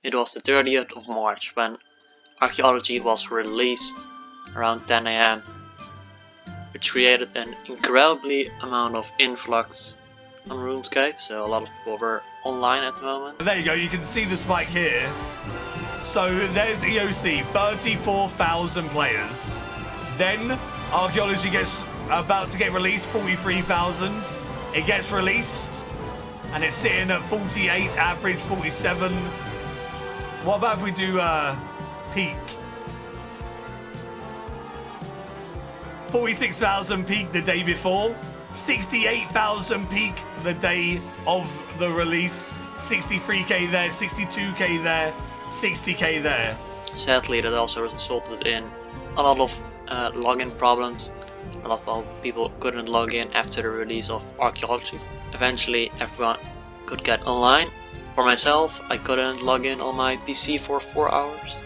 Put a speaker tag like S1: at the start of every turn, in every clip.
S1: It was the 30th of March when Archaeology was released around 10 AM, which created an incredibly amount of influx on RuneScape, so a lot of people were online at the moment.
S2: There you go, you can see the spike here. So there's EOC, 34,000 players. Then Archaeology gets about to get released, 43,000. It gets released and it's sitting at 48 average, 47. What about if we do peak? 46,000 peak the day before, 68,000 peak the day of the release, 63k there, 62k there, 60k there.
S1: Sadly, that also resulted in a lot of login problems. A lot of people couldn't log in after the release of Archaeology. Eventually, everyone could get online. For myself, I couldn't log in on my PC for 4 hours.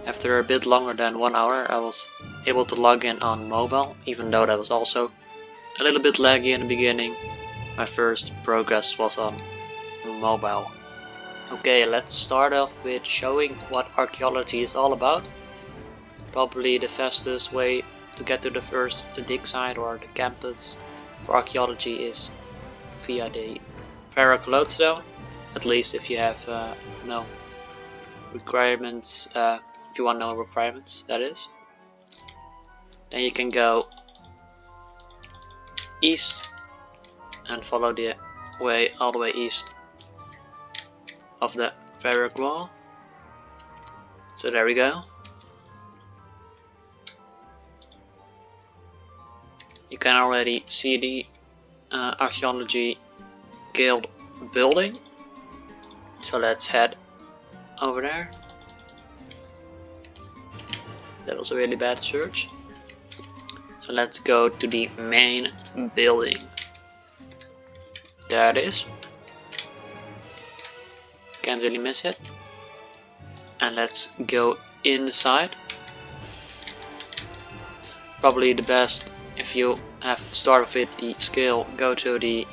S1: After a bit longer than 1 hour, I was able to log in on mobile, even though that was also a little bit laggy in the beginning. My first progress was on mobile. Okay, let's start off with showing what Archaeology is all about. Probably the fastest way to get to the dig site or the campus for Archaeology is via the Ferroc lodestone, at least if you have no requirements, if you want no requirements, that is. Then you can go east and follow the way all the way east of the Ferroc wall. So there we go. You can already see the Archaeology Guild building. So let's head over there. That was a really bad search. So let's go to the main building. There it is. Can't really miss it. And let's go inside. Probably the best, if you have started with the skill, go to the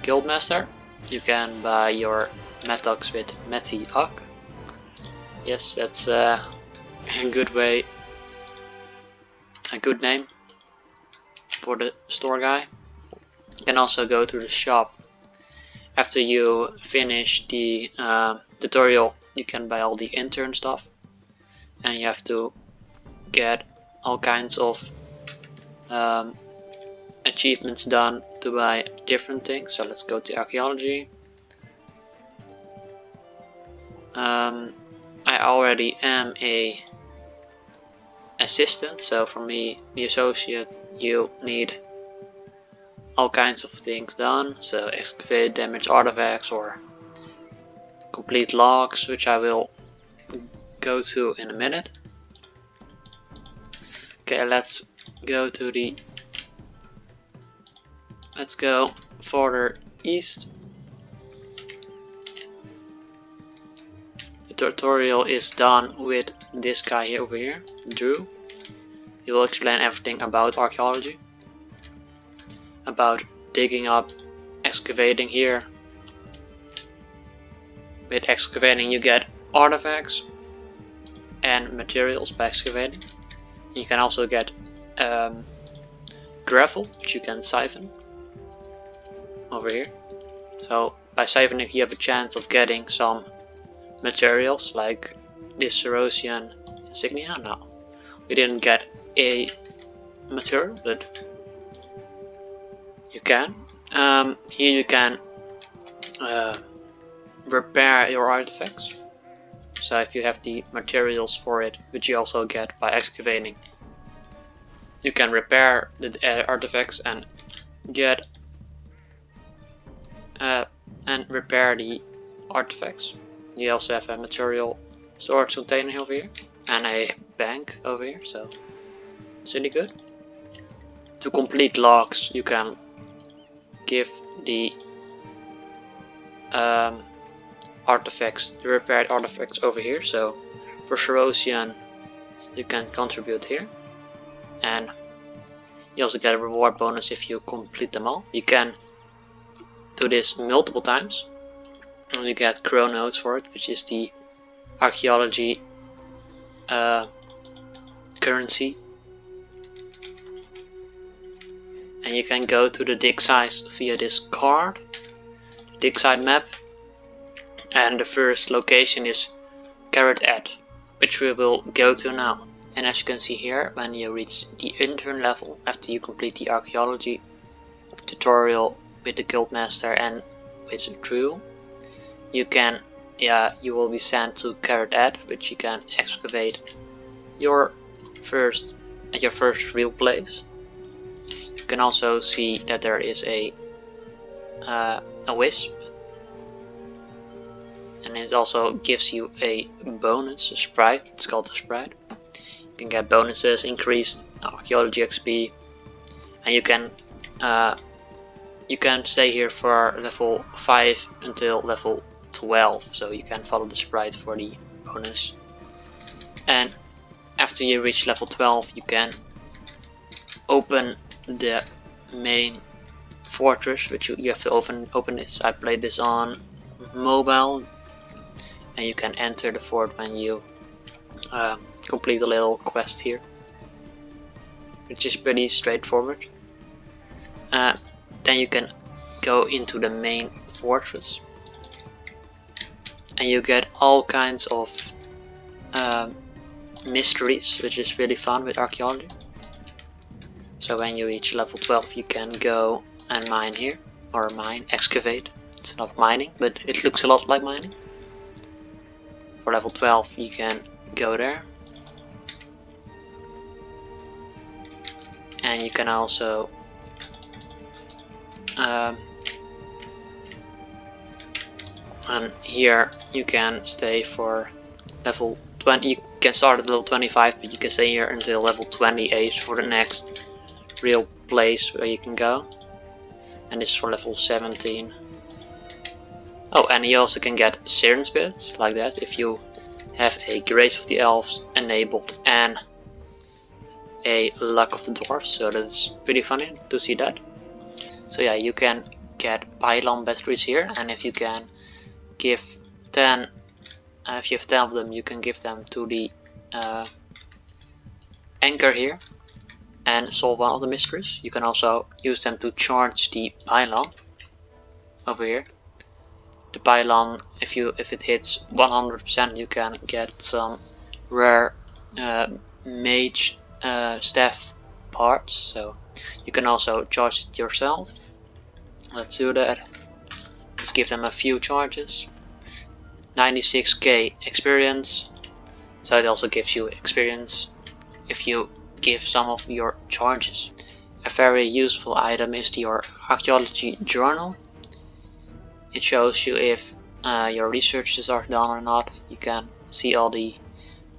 S1: Guildmaster. You can buy your methods with Meti-Ak. Yes, that's a good way, a good name for the store guy. You can also go to the shop. After you finish the tutorial, you can buy all the intern stuff, and you have to get all kinds of achievements done to buy different things. So let's go to Archaeology. I already am a assistant, so for me, the associate, you need all kinds of things done. So excavate damaged artifacts or complete logs, which I will go to in a minute. Okay, let's go to the let's go further east. The tutorial is done with this guy here over here, Drew. He will explain everything about Archaeology, about digging up, excavating here. With excavating you get artifacts and materials by excavating. You can also get gravel, which you can siphon over here. So by siphoning you have a chance of getting some materials like this Cerosian insignia. No, we didn't get a material, but you can. Here you can repair your artifacts. So if you have the materials for it, which you also get by excavating, you can repair the artifacts and get and repair the artifacts. You also have a material storage container over here and a bank over here, so it's really good. To complete logs, you can give the artifacts, the repaired artifacts over here. So for Cerosian, you can contribute here, and you also get a reward bonus if you complete them all. You can do this multiple times, and you get crow notes for it, which is the archaeology currency, and you can go to the dig sites via this card, dig site map, and the first location is Carrot Ed, which we will go to now. And as you can see here, when you reach the intern level after you complete the archaeology tutorial with the guildmaster and with Drew, you will be sent to Carrot Ed, which you can excavate your first real place. You can also see that there is a wisp, and it also gives you a bonus, a sprite. It's called a sprite. You can get bonuses, increased archaeology XP, and you can stay here for level 5 until level 12, so you can follow the sprite for the bonus. And after you reach level 12, you can open the main fortress, which you have to open this. I played this on mobile, and you can enter the fort when you complete a little quest here, which is pretty straightforward. Then you can go into the main fortress, and you get all kinds of mysteries, which is really fun with archaeology. So when you reach level 12, you can go and mine here, or excavate. It's not mining, but it looks a lot like mining. For level 12, you can go there, and you can also and here you can stay for level 20. You can start at level 25, but you can stay here until level 28 for the next real place where you can go, and this is for level 17. Oh, and you also can get Siren Spirits like that if you have a Grace of the Elves enabled and a Luck of the Dwarves, so that's pretty funny to see that. So yeah, you can get pylon batteries here, and if you can give 10, if you have 10 of them, you can give them to the anchor here and solve one of the mysteries. You can also use them to charge the pylon over here. The pylon, if it hits 100%, you can get some rare mage staff parts, so you can also charge it yourself. Let's do that. Let's give them a few charges. 96k experience, so it also gives you experience if you give some of your charges. A very useful item is your archaeology journal. It shows you if your researches are done or not. You can see all the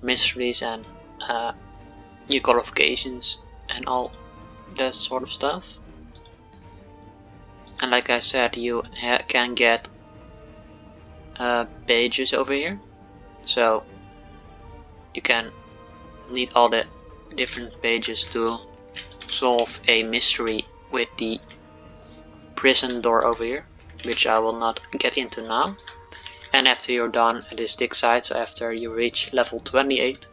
S1: mysteries and your qualifications and all that sort of stuff. And like I said, you can get pages over here, so you can need all the different pages to solve a mystery with the prison door over here, which I will not get into now. And after you're done at this dig site, so after you reach level 28,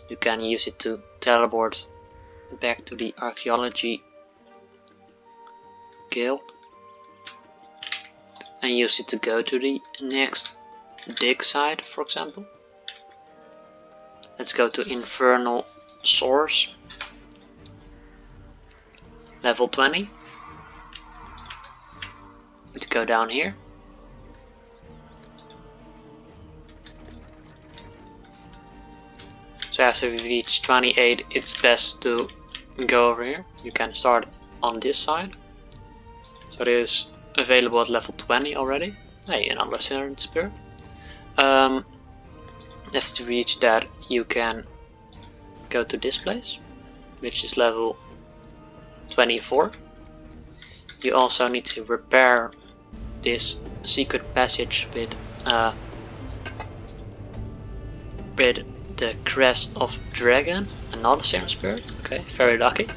S1: you can use it to teleport back to the archaeology guild and use it to go to the next dig site, for example. Let's go to Infernal Source, level 20. Need to go down here. So after we reach 28, it's best to go over here. You can start on this side. So it is available at level 20 already. Hey, another Siren Spirit. After you reach that, you can go to this place, which is level 24. You also need to repair this secret passage with the Crest of Dragon, another Siren Spirit. Okay, very lucky.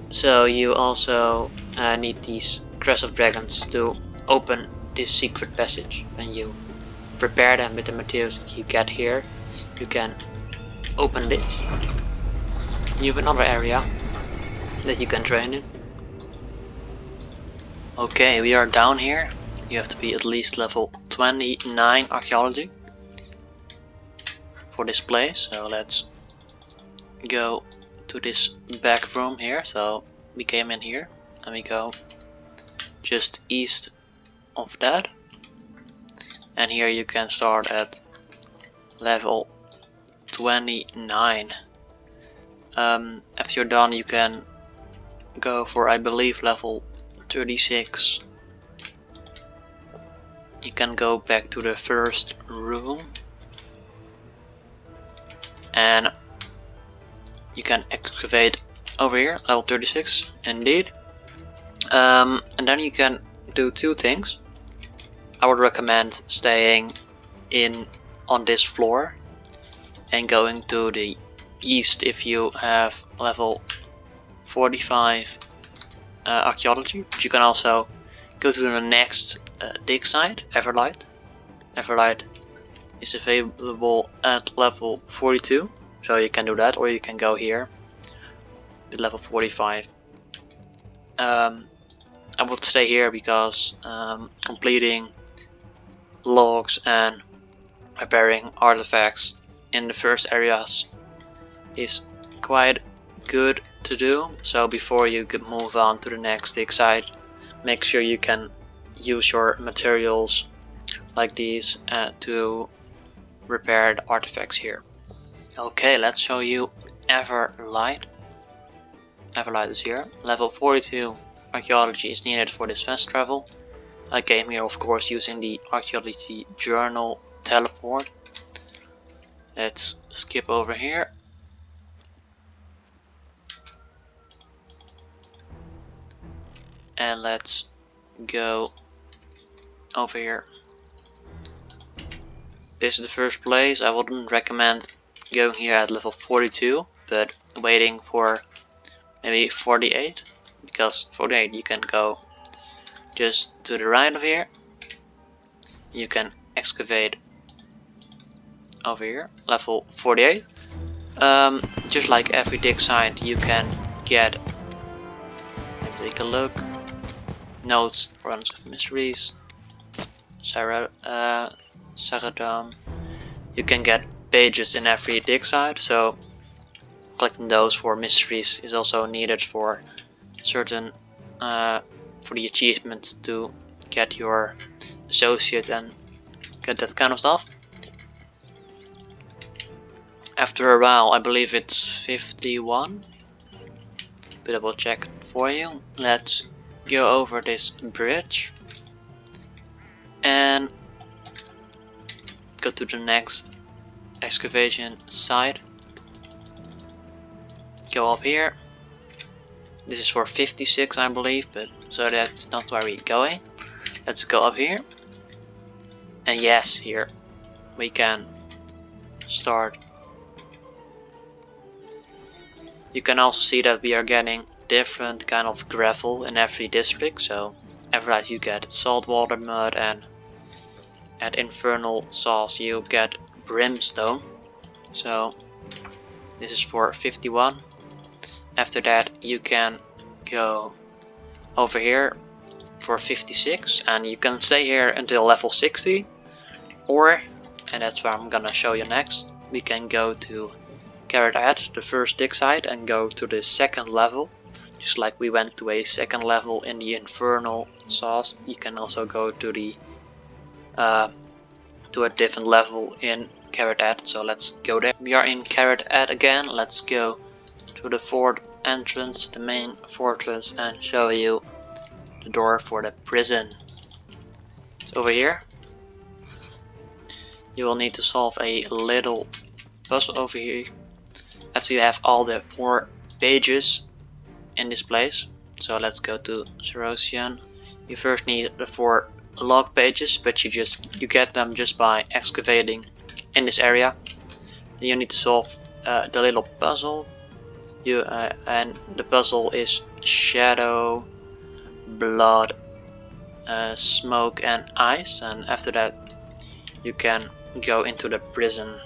S1: So you also need these Crest of Dragons to open this secret passage when you prepare them with the materials that you get here, you can open this. You have another area that you can train in. Okay, we are down here. You have to be at least level 29 archaeology for this place. So let's go to this back room here. So we came in here and we go just east of that. And here you can start at level 29. After you're done, you can go for, I believe, level 36. You can go back to the first room and you can excavate over here, level 36 indeed. And then you can do two things. I would recommend staying in on this floor and going to the east if you have level 45 archaeology. But you can also go to the next dig site, Everlight. Everlight is available at level 42, so you can do that, or you can go here at level 45. I would stay here because completing logs and repairing artifacts in the first areas is quite good to do. So before you could move on to the next dig site, make sure you can use your materials like these to repair the artifacts here. Okay, let's show you Everlight. Everlight is here. Level 42 archaeology is needed for this fast travel. I came here of course using the archaeology journal teleport. Let's skip over here. And let's go over here. This is the first place. I wouldn't recommend going here at level 42, but waiting for maybe 48, because 48 you can go just to the right of here. You can excavate over here, level 48. Just like every dig site, you can get, take a look, notes, runs of mysteries, Saradam. You can get pages in every dig site, so collecting those for mysteries is also needed for certain for the achievement to get your associate and get that kind of stuff. After a while, I believe it's 51, but I will check for you. Let's go over this bridge and go to the next excavation site. Go up here. This is for 56 I believe, but so that's not where we're going. Let's go up here. And yes, here we can start. You can also see that we are getting different kind of gravel in every district. So every you get saltwater mud, and at infernal sauce you get brimstone. So this is for 51. After that you can go over here for 56, and you can stay here until level 60, or, and that's where I'm gonna show you next, we can go to Carrot Head, the first dig site, and go to the second level. Just like we went to a second level in the infernal sauce, you can also go to the to a different level in Carrot Head. So let's go there. We are in Carrot Head again. Let's go to the fourth entrance, the main fortress, and show you the door for the prison. It's over here. You will need to solve a little puzzle over here, as you have all the 4 pages in this place. So let's go to Cerosian. You first need the 4 log pages, but you get them just by excavating in this area. Then you need to solve the little puzzle. And the puzzle is shadow, blood, smoke and ice. And after that you can go into the prison.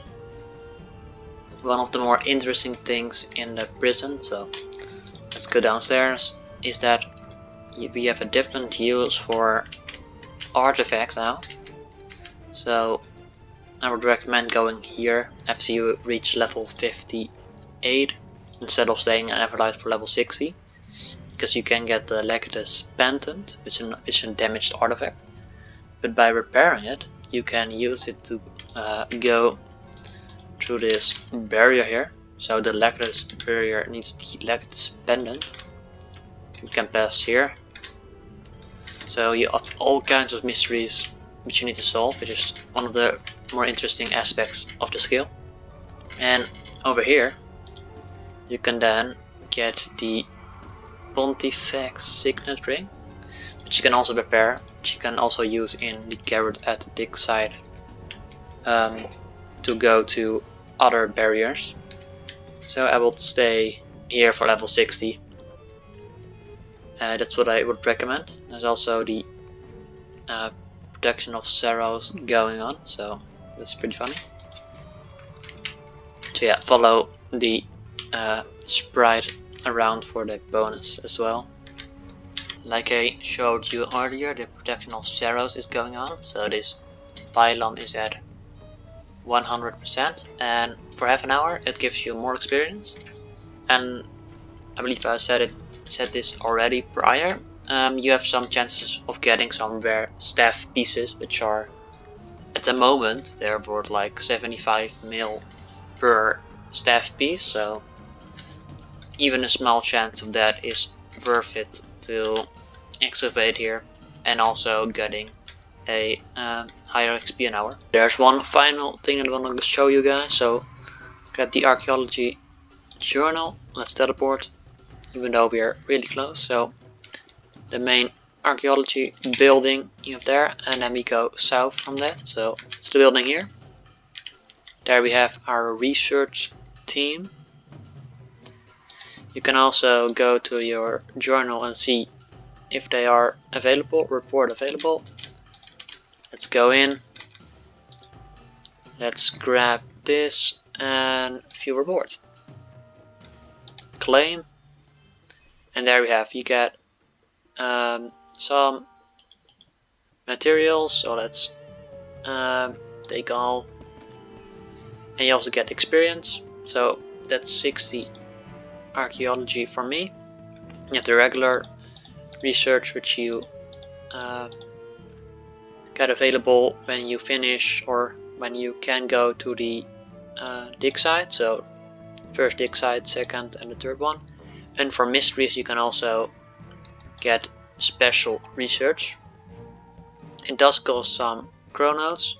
S1: One of the more interesting things in the prison, so let's go downstairs, is that we have a different use for artifacts now. So I would recommend going here after you reach level 58 instead of staying an Everlight for level 60, because you can get the Legatus Pendant, which is a damaged artifact, but by repairing it you can use it to go through this barrier here. So the Legatus barrier needs the Legatus Pendant. You can pass here. So you have all kinds of mysteries which you need to solve, which is one of the more interesting aspects of the skill. And over here you can then get the Pontifex Signet Ring, which you can also prepare, which you can also use in the carrot at the dig side to go to other barriers. So I will stay here for level 60. That's what I would recommend. There's also the protection of Saros going on, so that's pretty funny. So yeah, follow the sprite around for the bonus as well. Like I showed you earlier, the protection of Saros is going on, so this pylon is at 100%, and for half an hour it gives you more experience. And I believe I said this already prior, you have some chances of getting some rare staff pieces, which are at the moment they're worth like 75 mil per staff piece, so even a small chance of that is worth it to excavate here, and also getting a higher XP an hour. There's one final thing that I want to show you guys. So grab the Archaeology journal, let's teleport, even though we are really close. So the main archaeology building you have there, and then we go south from that, so it's the building here. There we have our research team. You can also go to your journal and see if they are available, report available. Let's go in, let's grab this and view rewards, claim, and there we have, you get some materials, so let's take all, and you also get experience, so that's 60 archaeology for me. You have the regular research, which you get available when you finish or when you can go to the dig site, so first dig site, second and the third one. And for mysteries you can also get special research. It does cost some chronos,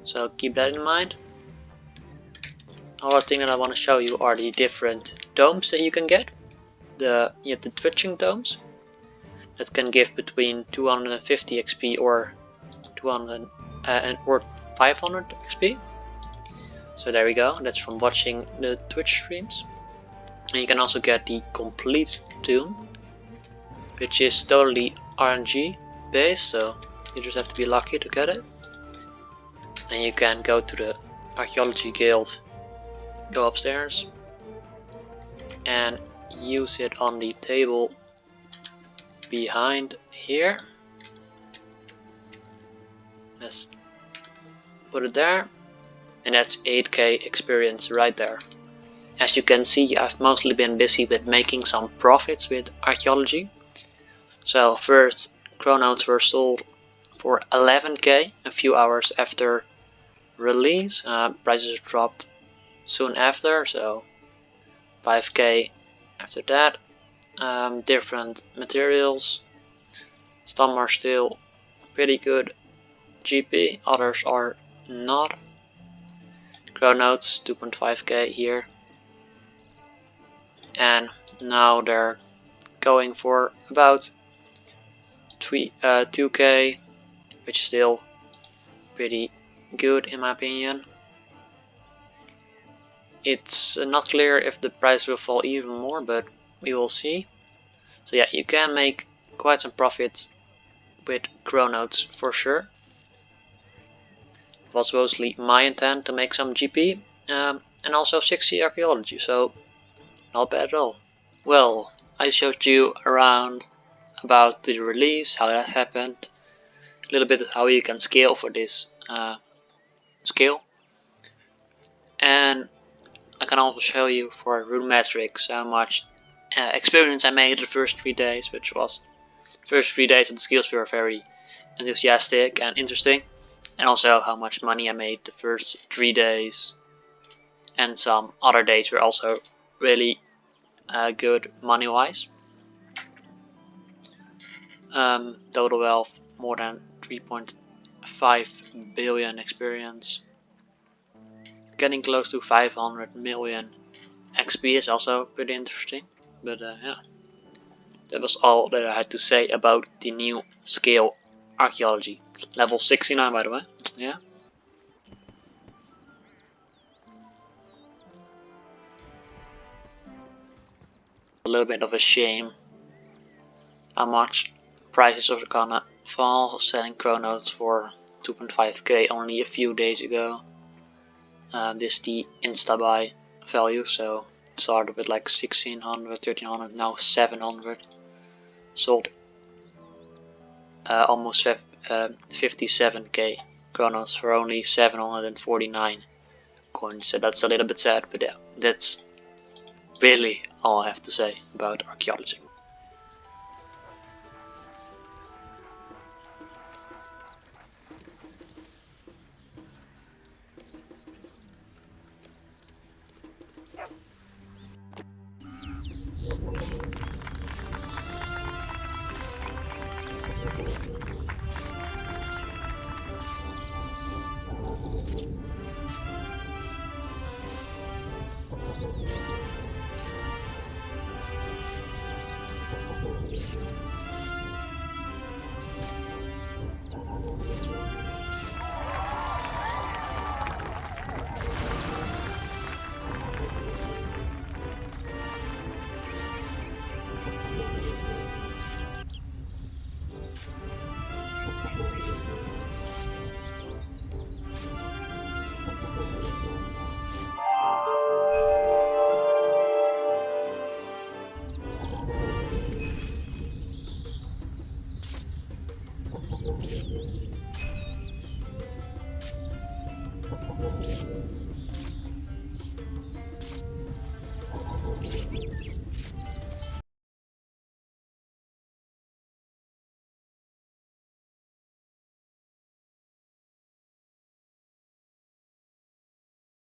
S1: so keep that in mind. Another thing that I want to show you are the different domes that you can get. You have the twitching domes that can give between 250 XP or 200 or 500 XP. So there we go, that's from watching the Twitch streams. And you can also get the complete tomb, which is totally RNG based, so you just have to be lucky to get it. And you can go to the Archaeology Guild, go upstairs and use it on the table behind here. Let's put it there, and that's 8k experience right there. As you can see, I've mostly been busy with making some profits with archaeology. So first chronodes were sold for 11k a few hours after release. Prices dropped soon after, so 5k after that. Different materials, some are still pretty good GP, others are not. Chronodes 2.5k here, and now they're going for about 2k, which is still pretty good in my opinion. It's not clear if the price will fall even more, but we will see. So yeah, you can make quite some profit with chronodes for sure. was mostly my intent to make some GP and also 60 archaeology, so not bad at all. Well, I showed you around about the release, how that happened, a little bit of how you can scale for this skill, and I can also show you for rune metrics how much experience I made the first 3 days, which was the first 3 days of the skills were very enthusiastic and interesting, and also how much money I made the first 3 days, and some other days were also really good money wise. Total wealth more than 3.5 billion experience, getting close to 500 million XP is also pretty interesting. But yeah, that was all that I had to say about the new skill Archaeology, level 69 by the way. Yeah. A little bit of a shame how much prices are gonna fall, selling chronos for 2.5k only a few days ago. This is the insta buy value, so it started with like 1600, 1300, now 700. Sold almost 57k chronos for only 749 coins, so that's a little bit sad, but yeah, that's really all I have to say about archaeology.